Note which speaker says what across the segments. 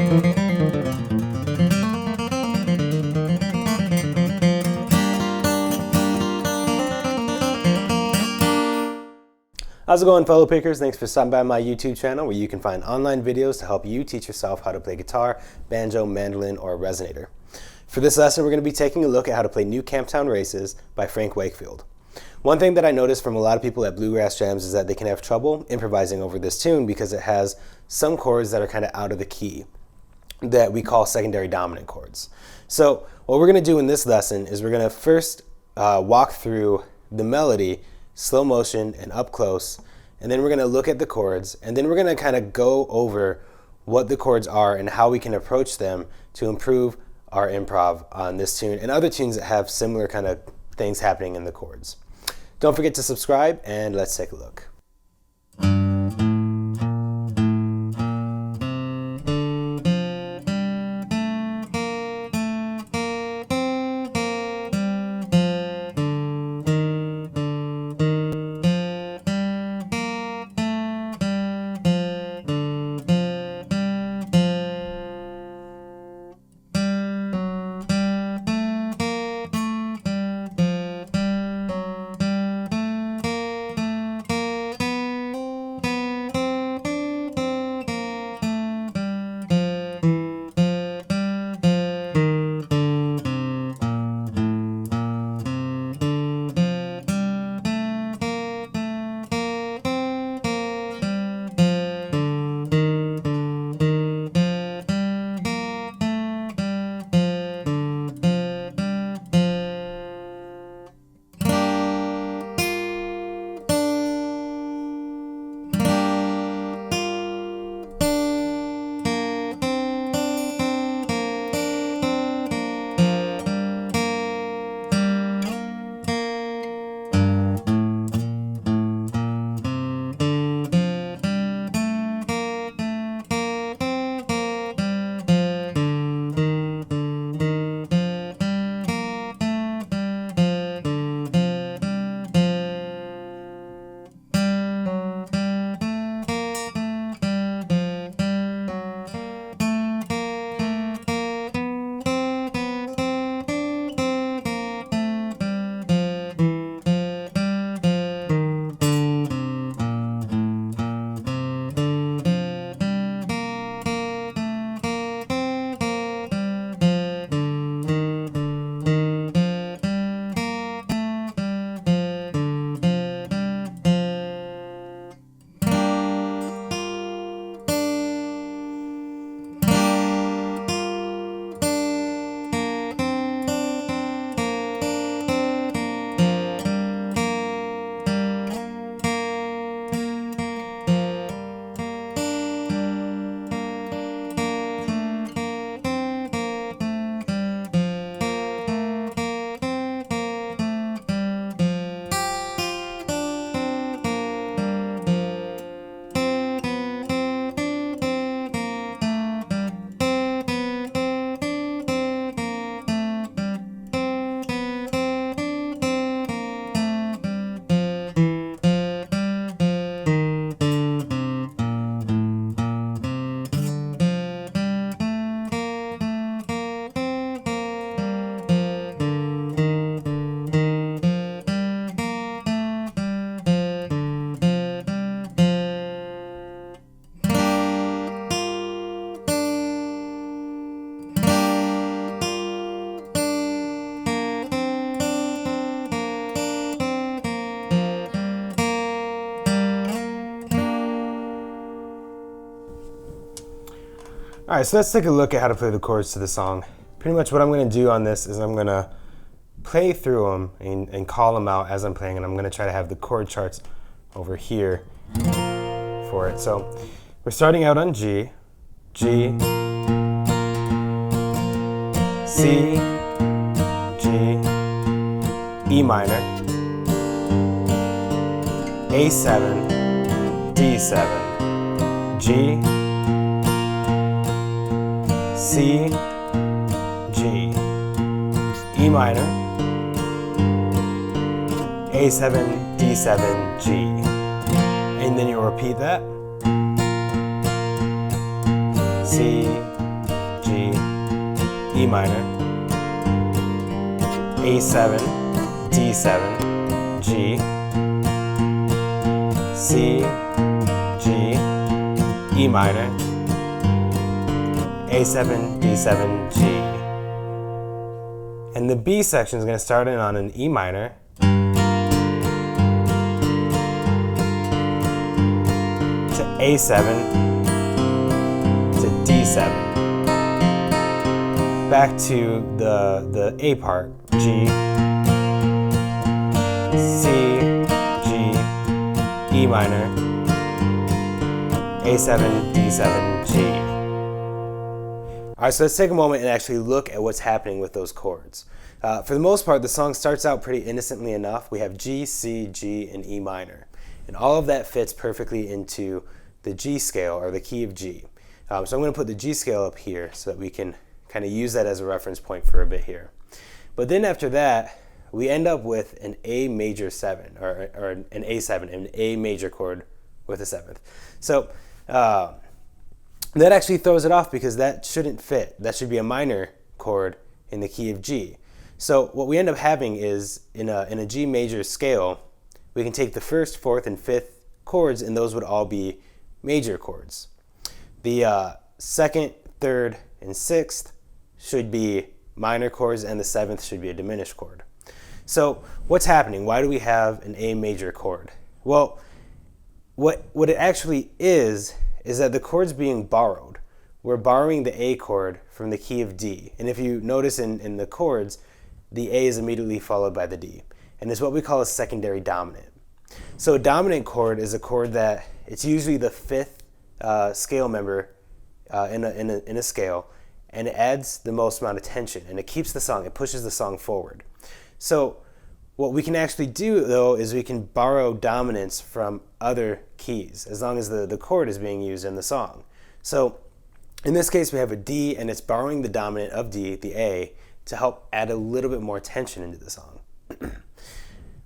Speaker 1: How's it going, fellow pickers? Thanks for stopping by my YouTube channel where you can find online videos to help you teach yourself how to play guitar, banjo, mandolin, or resonator. For this lesson, we're going to be taking a look at how to play New Camptown Races by Frank Wakefield. One thing that I noticed from a lot of people at Bluegrass jams is that they can have trouble improvising over this tune because it has some chords that are kind of out of the key that we call secondary dominant chords. So what we're going to do in this lesson is we're going to first walk through the melody, slow motion and up close, and then we're going to look at the chords, and then we're going to kind of go over what the chords are and how we can approach them to improve our improv on this tune and other tunes that have similar kind of things happening in the chords. Don't forget to subscribe, and let's take a look. All right, so let's take a look at how to play the chords to the song. Pretty much what I'm going to do on this is I'm going to play through them and call them out as I'm playing, and I'm going to try to have the chord charts over here for it. So we're starting out on G, G, C, G, E minor, A7, D7, G, C, G, E minor, A7, D7, G. And then you'll repeat that. C, E minor, A7, D7, G, C, G, E minor, A7, D7, G. And the B section is going to start in on an E minor, to A7, to D7, back to the A part, G, C, G, E minor, A7, D7, G. All right, so let's take a moment and actually look at what's happening with those chords. For the most part, the song starts out pretty innocently enough. We have G, C, G, and E minor. And all of that fits perfectly into the G scale, or the key of G. So I'm going to put the G scale up here so that we can kind of use that as a reference point for a bit here. But then after that, we end up with an A major 7, or an A7, an A major chord with a 7th. So that actually throws it off because that shouldn't fit. That should be a minor chord in the key of G. So what we end up having is, in a G major scale, we can take the 1st, 4th, and 5th chords, and those would all be major chords. The 2nd, 3rd, and 6th should be minor chords, and the 7th should be a diminished chord. So what's happening? Why do we have an A major chord? Well, what it actually is that the chord's being borrowed. We're borrowing the A chord from the key of D. And if you notice in the chords, the A is immediately followed by the D. And it's what we call a secondary dominant. So a dominant chord is a chord that it's usually the 5th scale member in a scale, and it adds the most amount of tension, and it keeps the song, it pushes the song forward. So what we can actually do, though, is we can borrow dominance from other keys, as long as the chord is being used in the song. So in this case, we have a D, and it's borrowing the dominant of D, the A, to help add a little bit more tension into the song.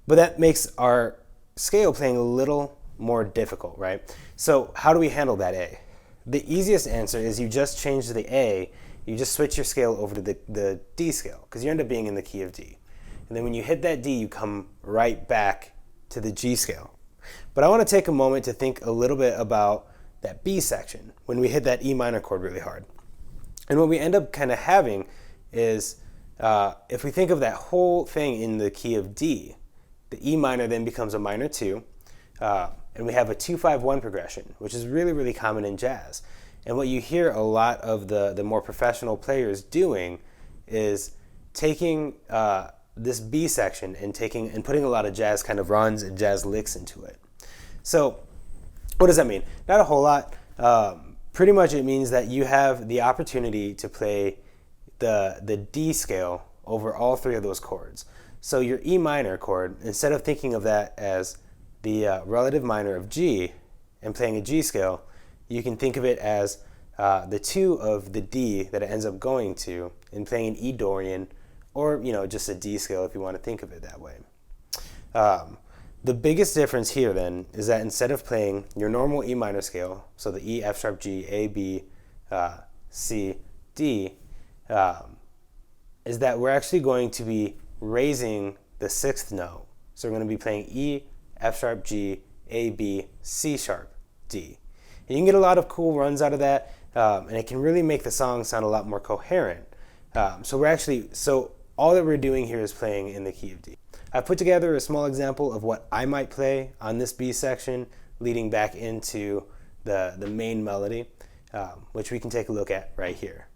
Speaker 1: But that makes our scale playing a little more difficult, right? So how do we handle that A? The easiest answer is you just change the A, you just switch your scale over to the D scale, because you end up being in the key of D. And then when you hit that D, you come right back to the G scale. But I want to take a moment to think a little bit about that B section, when we hit that E minor chord really hard. And what we end up kind of having is, if we think of that whole thing in the key of D, the E minor then becomes a minor 2, and we have a 2-5-1 progression, which is really, really common in jazz. And what you hear a lot of the more professional players doing is taking this B section and putting a lot of jazz kind of runs and jazz licks into it. So what does that mean? Not a whole lot. Pretty much it means that you have the opportunity to play the D scale over all 3 of those chords. So your E minor chord, instead of thinking of that as the relative minor of G and playing a G scale, you can think of it as the 2 of the D that it ends up going to, and playing an E Dorian, or just a D scale if you want to think of it that way. The biggest difference here then is that instead of playing your normal E minor scale, so the E, F sharp, G, A, B, C, D, is that we're actually going to be raising the 6th note. So we're going to be playing E, F sharp, G, A, B, C sharp, D. And you can get a lot of cool runs out of that, and it can really make the song sound a lot more coherent. So all that we're doing here is playing in the key of D. I've put together a small example of what I might play on this B section, leading back into the main melody, which we can take a look at right here.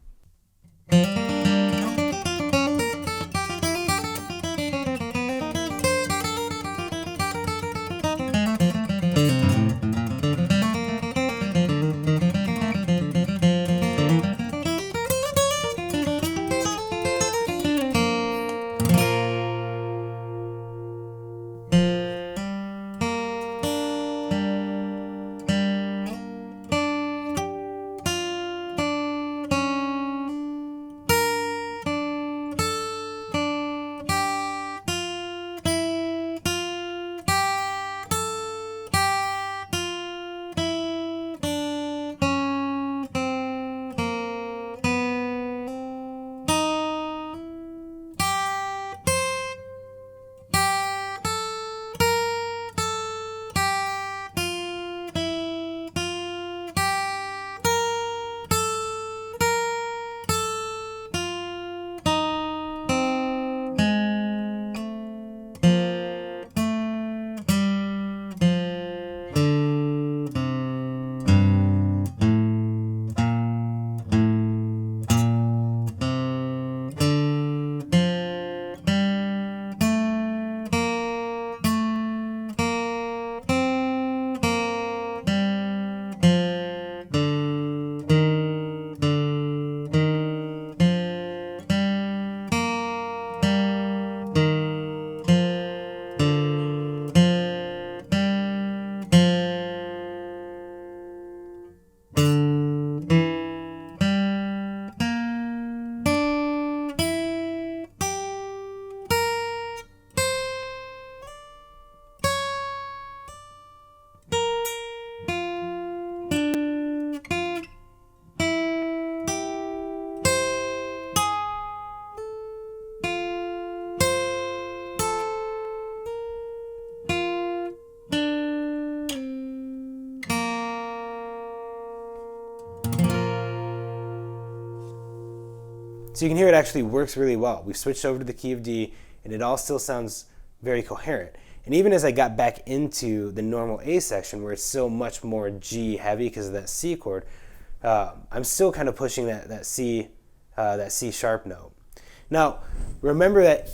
Speaker 1: So you can hear it actually works really well. We've switched over to the key of D, and it all still sounds very coherent. And even as I got back into the normal A section, where it's still much more G heavy because of that C chord, I'm still kind of pushing that C sharp note. Now, remember that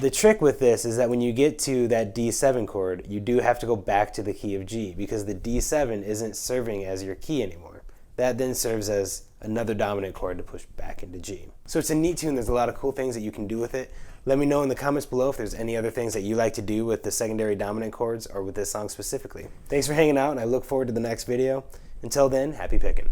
Speaker 1: the trick with this is that when you get to that D7 chord, you do have to go back to the key of G, because the D7 isn't serving as your key anymore. That then serves as another dominant chord to push back into G. So it's a neat tune. There's a lot of cool things that you can do with it. Let me know in the comments below if there's any other things that you like to do with the secondary dominant chords or with this song specifically. Thanks for hanging out, and I look forward to the next video. Until then, happy picking.